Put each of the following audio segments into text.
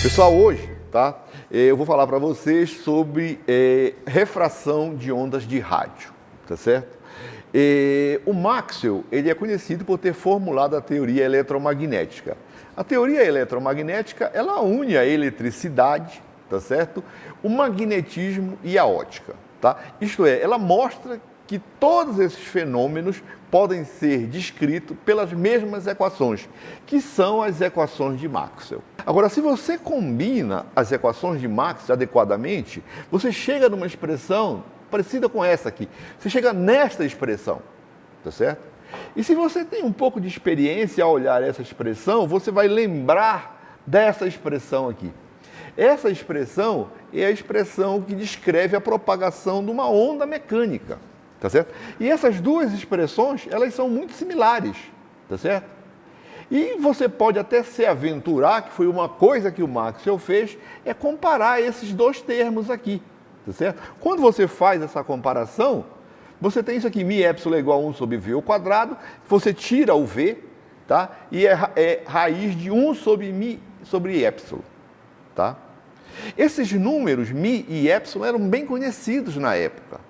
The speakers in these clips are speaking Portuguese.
Pessoal, hoje, tá? Eu vou falar para vocês sobre refração de ondas de rádio, tá certo? O Maxwell, ele é conhecido por ter formulado a teoria eletromagnética. A teoria eletromagnética, ela une a eletricidade, tá certo? O magnetismo e a ótica, tá? Isto é, ela mostra que todos esses fenômenos podem ser descritos pelas mesmas equações, que são as equações de Maxwell. Agora, se você combina as equações de Maxwell adequadamente, você chega numa expressão parecida com essa aqui. Você chega nesta expressão, tá certo? E se você tem um pouco de experiência ao olhar essa expressão, você vai lembrar dessa expressão aqui. Essa expressão é a expressão que descreve a propagação de uma onda mecânica, tá certo? E essas duas expressões, elas são muito similares, tá certo? E você pode até se aventurar, que foi uma coisa que o Maxwell fez, é comparar esses dois termos aqui, tá certo? Quando você faz essa comparação, você tem isso aqui, μ epsilon é igual a 1 sobre v ao quadrado, você tira o v, tá? E é raiz de 1 sobre μ sobre epsilon, tá? Esses números, μ e epsilon, eram bem conhecidos na época.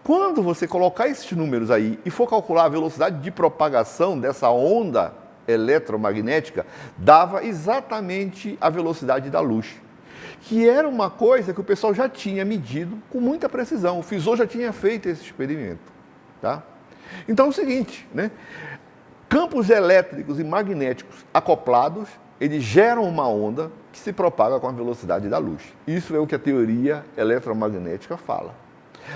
Quando você colocar esses números aí e for calcular a velocidade de propagação dessa onda eletromagnética, dava exatamente a velocidade da luz, que era uma coisa que o pessoal já tinha medido com muita precisão. O Fizeau já tinha feito esse experimento, tá? Então é o seguinte, né? Campos elétricos e magnéticos acoplados, eles geram uma onda que se propaga com a velocidade da luz. Isso é o que a teoria eletromagnética fala.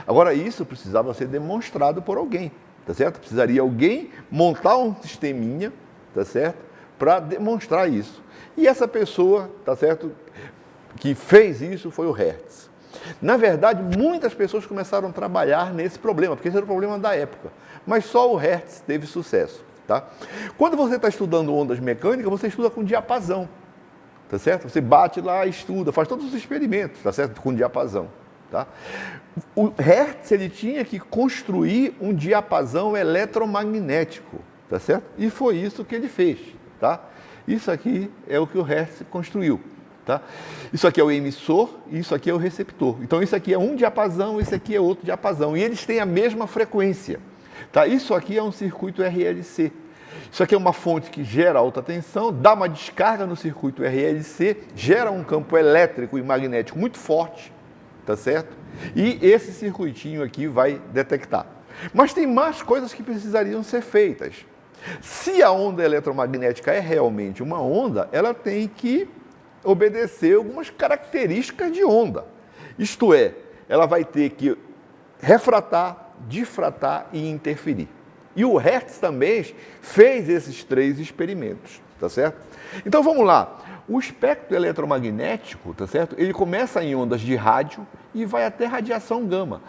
Agora, isso precisava ser demonstrado por alguém, tá certo? Precisaria alguém montar um sisteminha, tá certo? Para demonstrar isso. E essa pessoa, tá certo, que fez isso foi o Hertz. Na verdade, muitas pessoas começaram a trabalhar nesse problema, porque esse era o problema da época. Mas só o Hertz teve sucesso, tá? Quando você está estudando ondas mecânicas, você estuda com diapasão, tá certo? Você bate lá, estuda, faz todos os experimentos, tá certo? Com diapasão, tá? O Hertz, ele tinha que construir um diapasão eletromagnético, tá certo? E foi isso que ele fez, tá? Isso aqui é o que o Hertz construiu, tá? Isso aqui é o emissor e isso aqui é o receptor. Então, isso aqui é um diapasão, esse aqui é outro diapasão. E eles têm a mesma frequência, tá? Isso aqui é um circuito RLC. Isso aqui é uma fonte que gera alta tensão, dá uma descarga no circuito RLC, gera um campo elétrico e magnético muito forte, tá certo? E esse circuitinho aqui vai detectar. Mas tem mais coisas que precisariam ser feitas. Se a onda eletromagnética é realmente uma onda, ela tem que obedecer algumas características de onda. Isto é, ela vai ter que refratar, difratar e interferir. E o Hertz também fez esses três experimentos, tá certo? Então vamos lá. O espectro eletromagnético, tá certo? Ele começa em ondas de rádio e vai até radiação gama.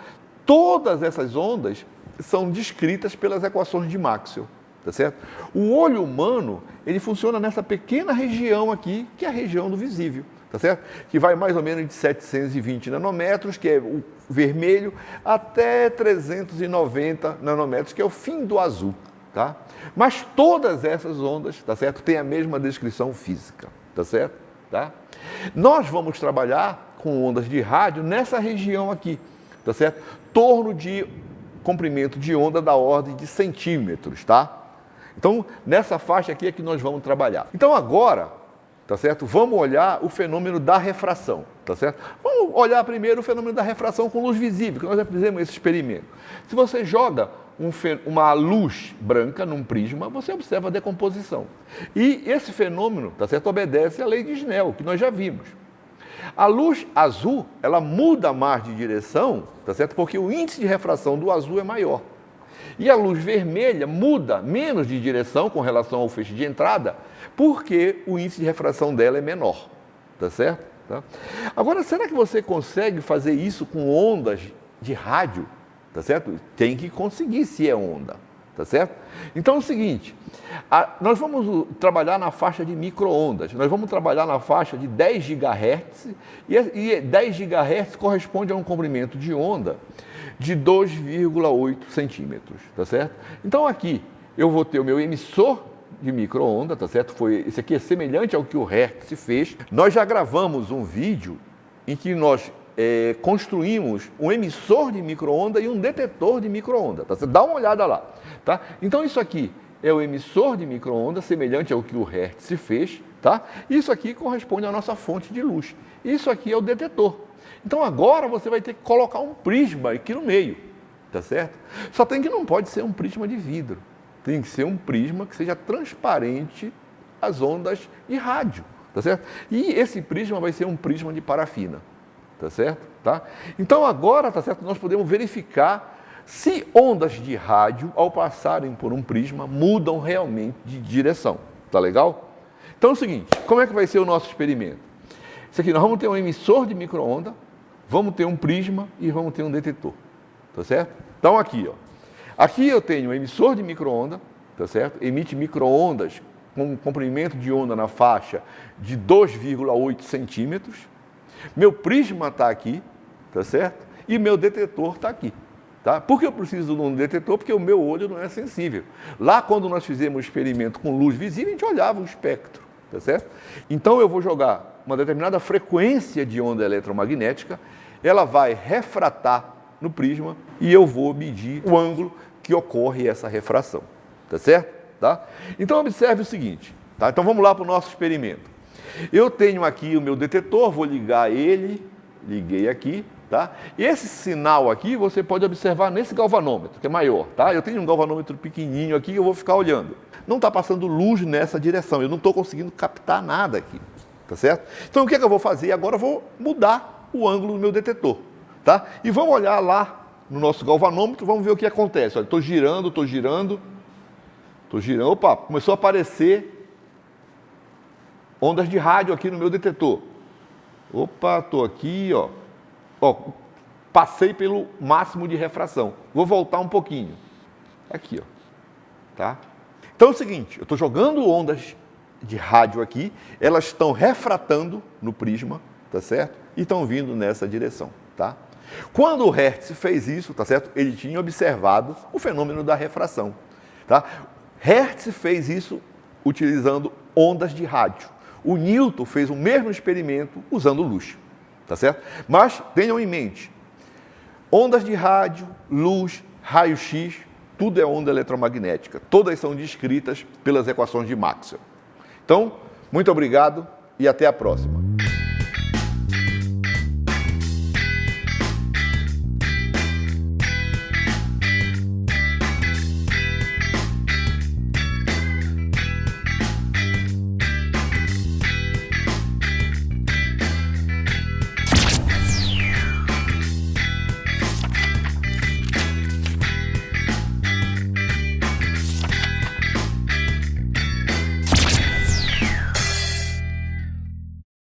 Todas essas ondas são descritas pelas equações de Maxwell, tá certo? O olho humano, ele funciona nessa pequena região aqui, que é a região do visível, tá certo? Que vai mais ou menos de 720 nanômetros, que é o vermelho, até 390 nanômetros, que é o fim do azul, tá? Mas todas essas ondas, tá certo? Têm a mesma descrição física, tá certo? Tá? Nós vamos trabalhar com ondas de rádio nessa região aqui, tá certo? Torno de comprimento de onda da ordem de centímetros, tá? Então, nessa faixa aqui é que nós vamos trabalhar. Então, agora, tá certo? Vamos olhar o fenômeno da refração, tá certo? Vamos olhar primeiro o fenômeno da refração com luz visível, que nós já fizemos esse experimento. Se você joga uma luz branca num prisma, você observa a decomposição. E esse fenômeno, tá certo? Obedece à lei de Snell, que nós já vimos. A luz azul, ela muda mais de direção, tá certo? Porque o índice de refração do azul é maior. E a luz vermelha muda menos de direção com relação ao feixe de entrada, porque o índice de refração dela é menor, tá certo? Tá? Agora, será que você consegue fazer isso com ondas de rádio, tá certo? Tem que conseguir se é onda, tá certo? Então é o seguinte, nós vamos trabalhar na faixa de micro-ondas, nós vamos trabalhar na faixa de 10 GHz, e 10 GHz corresponde a um comprimento de onda de 2,8 centímetros, tá certo? Então aqui eu vou ter o meu emissor de micro-onda, tá certo? Esse aqui é semelhante ao que o Hertz fez. Nós já gravamos um vídeo em que nós construímos um emissor de micro-onda e um detetor de micro-onda, tá certo? Dá uma olhada lá, tá? Então isso aqui é o emissor de micro-onda, semelhante ao que o Hertz fez, tá? Isso aqui corresponde à nossa fonte de luz. Isso aqui é o detetor. Então agora você vai ter que colocar um prisma aqui no meio, tá certo? Só tem que não pode ser um prisma de vidro. Tem que ser um prisma que seja transparente às ondas de rádio, tá certo? E esse prisma vai ser um prisma de parafina, tá certo? Tá? Então agora, tá certo, nós podemos verificar se ondas de rádio, ao passarem por um prisma, mudam realmente de direção, tá legal? Então é o seguinte, como é que vai ser o nosso experimento? Isso aqui, nós vamos ter um emissor de micro-onda, vamos ter um prisma e vamos ter um detetor, tá certo? Então aqui, ó. Aqui eu tenho um emissor de micro-onda, tá certo? Emite micro-ondas com um comprimento de onda na faixa de 2,8 centímetros. Meu prisma está aqui, tá certo? E meu detetor está aqui, tá? Por que eu preciso de um detetor? Porque o meu olho não é sensível. Lá, quando nós fizemos um experimento com luz visível, a gente olhava o espectro, tá certo? Então eu vou jogar uma determinada frequência de onda eletromagnética, ela vai refratar no prisma e eu vou medir o ângulo que ocorre essa refração, tá certo? Tá? Então observe o seguinte, tá? Então vamos lá para o nosso experimento. Eu tenho aqui o meu detetor, vou ligar ele, liguei aqui, tá? E esse sinal aqui você pode observar nesse galvanômetro, que é maior, tá? Eu tenho um galvanômetro pequenininho aqui que eu vou ficar olhando. Não está passando luz nessa direção, eu não estou conseguindo captar nada aqui, tá certo? Então o que é que eu vou fazer? Agora eu vou mudar o ângulo do meu detetor, tá? E vamos olhar lá no nosso galvanômetro, vamos ver o que acontece. Olha, estou girando, opa, começou a aparecer ondas de rádio aqui no meu detetor. Opa, estou aqui, ó. Ó, passei pelo máximo de refração. Vou voltar um pouquinho. Aqui, ó. Tá? Então é o seguinte, eu estou jogando ondas de rádio aqui, elas estão refratando no prisma, tá certo? E estão vindo nessa direção, tá? Quando o Hertz fez isso, tá certo? Ele tinha observado o fenômeno da refração, tá? Hertz fez isso utilizando ondas de rádio. O Newton fez o mesmo experimento usando luz, tá certo? Mas tenham em mente, ondas de rádio, luz, raio-x, tudo é onda eletromagnética. Todas são descritas pelas equações de Maxwell. Então, muito obrigado e até a próxima.